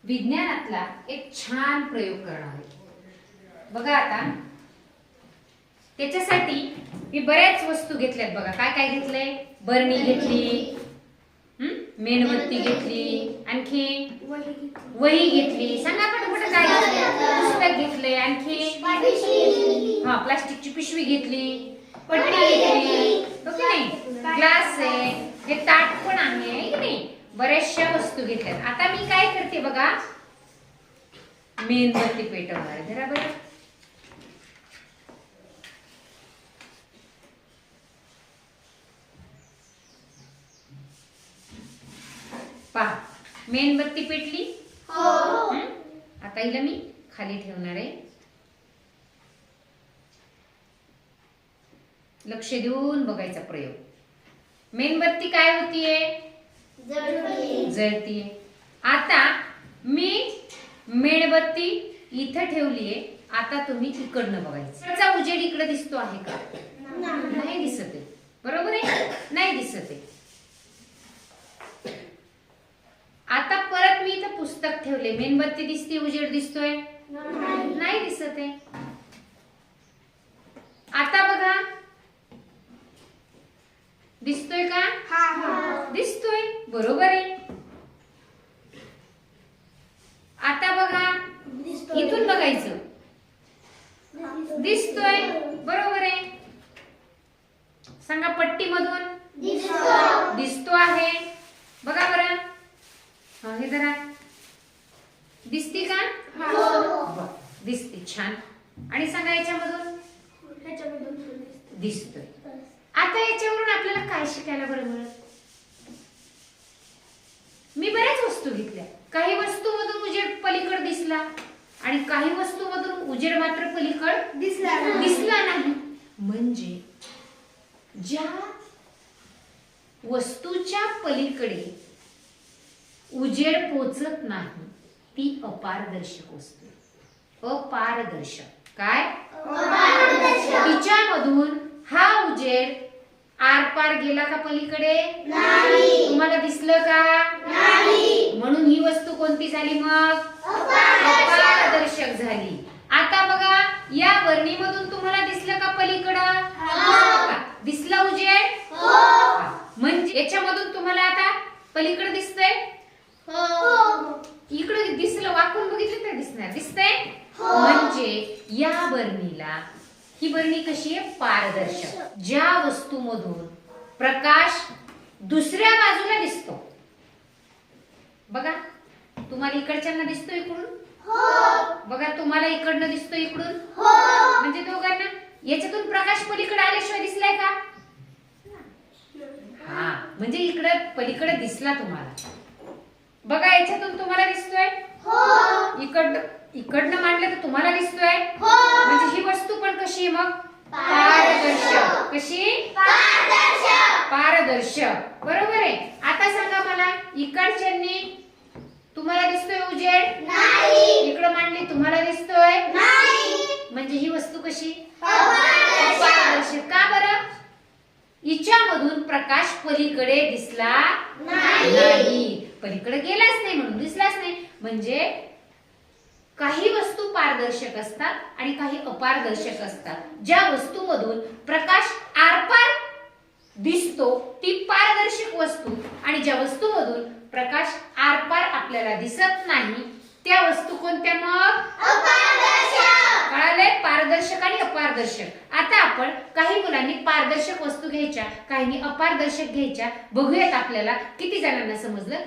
विज्ञानातला एक छान प्रयोग करणार आहे. बघा आता त्याच्यासाठी मी बऱ्याच वस्तू घेतल्यात. बघा काय काय घेतलंय. बरणी घेतली, मेणबत्ती घेतली, आणखी वही घेतली. सांगा पटपट काय घेतलं. पुस्तक घेतलंय, आणखी प्लास्टिकची पिशवी घेतली, पट्टी घेतली, हो की नाही. ग्लास आहे, हे ताट पण आहे की नाही. बऱ्याचशा वस्तू घेतल्यात. आता मी काय करते बघा, मेणबत्ती पेटवणार. जरा बरं पहा, मेणबत्ती पेटली. आता हिला मी खाली ठेवणार आहे. लक्ष देऊन बघायचा प्रयोग. मेणबत्ती काय होतीये, जळतीये. आता मी मेणबत्ती इथं ठेवलीये. आता तुम्ही इकडनं बघायचं. त्याचा उजेड इकडे दिसतो आहे का. नाही दिसत आहे. बरोबर आहे, नाही दिसत आहे. आता परत मी इथं पुस्तक ठेवले. मेणबत्ती दिसते, उजेड दिसतोय, नाही दिसत आहे. आता बघा, दिसतोय का. दिसतोय, बरोबर आहे. आता बघा, इथून बघायचं. दिसतोय, बरोबर आहे. सांगा पट्टी मधून दिसतो आहे. बघा बरं, हे जरा दिसते का. दिसते, छान. आणि सांगा याच्यामधून दिसतोय. आता याच्यावरून आपल्याला काय शिकायला बरं मिळत. मी बऱ्याच वस्तू घेतल्या. काही वस्तू मधून उजेड पलीकड दिसला आणि काही वस्तू मधून उजेड मात्र पलीकड दिसला नाही. म्हणजे ज्या वस्तूच्या पलीकडे उजेड पोचत नाही ती अपारदर्शक वस्तू. अपारदर्शक काय. तिच्यामधून हा उजेड आरपार गेला का पलीकडे. तुम्हाला दिसलं का. म्हणून ही वस्तू कोणती झाली मग, अपारदर्शक झाली. आता बघा, या बरणीमधून तुम्हाला दिसलं का पलीकडं. दिसला उजेड. म्हणजे याच्यामधून तुम्हाला आता पलीकडे दिसतंय. इकडे दिसलं, वाकून बघितलं तर दिसणार. दिसतंय. म्हणजे या बरणीला, ही बरणी कशी आहे, पारदर्शक. ज्या वस्तूमधून प्रकाश दुसऱ्या बाजूला दिसतो. बघा, तुम्हाला इकडच्यांना दिसतो इकडून. बघा, तुम्हाला इकडनं दिसतो इकडून. म्हणजे दोघांना याच्यातून प्रकाश पलीकडे आल्याशिवाय दिसलाय का. म्हणजे इकडे पलीकडे दिसला तुम्हाला. बघा, याच्यातून तुम्हाला दिसतोय. इकडनं मांडलं तर तुम्हाला दिसतोय. म्हणजे ही वस्तू पण कशी आहे मग, पारदर्शक. कशी, पारदर्शक. बरोबर आहे. आता सांगा मला, इकडच्यांनी तुम्हाला दिसतोय उजेड. इकडं मांडली, तुम्हाला दिसतोय. म्हणजे ही वस्तू कशी, पारदर्शक. का बरं. हिच्यामधून प्रकाश पलीकडे दिसला नाही. पलीकडे गेलाच नाही म्हणून दिसलाच नाही. म्हणजे काही वस्तू पारदर्शक असतात आणि काही अपारदर्शक असतात. ज्या वस्तूमधून प्रकाश आरपार दिसतो ती पारदर्शक वस्तू, आणि ज्या वस्तूमधून प्रकाश आरपार आपल्याला दिसत नाही त्या वस्तू कोणत्या मग, कळालंय. पारदर्शक आणि अपारदर्शक. आता आपण काही मुलांनी पारदर्शक वस्तू घ्यायच्या, काहींनी अपारदर्शक घ्यायच्या. बघूयात आपल्याला किती जणांना समजलं.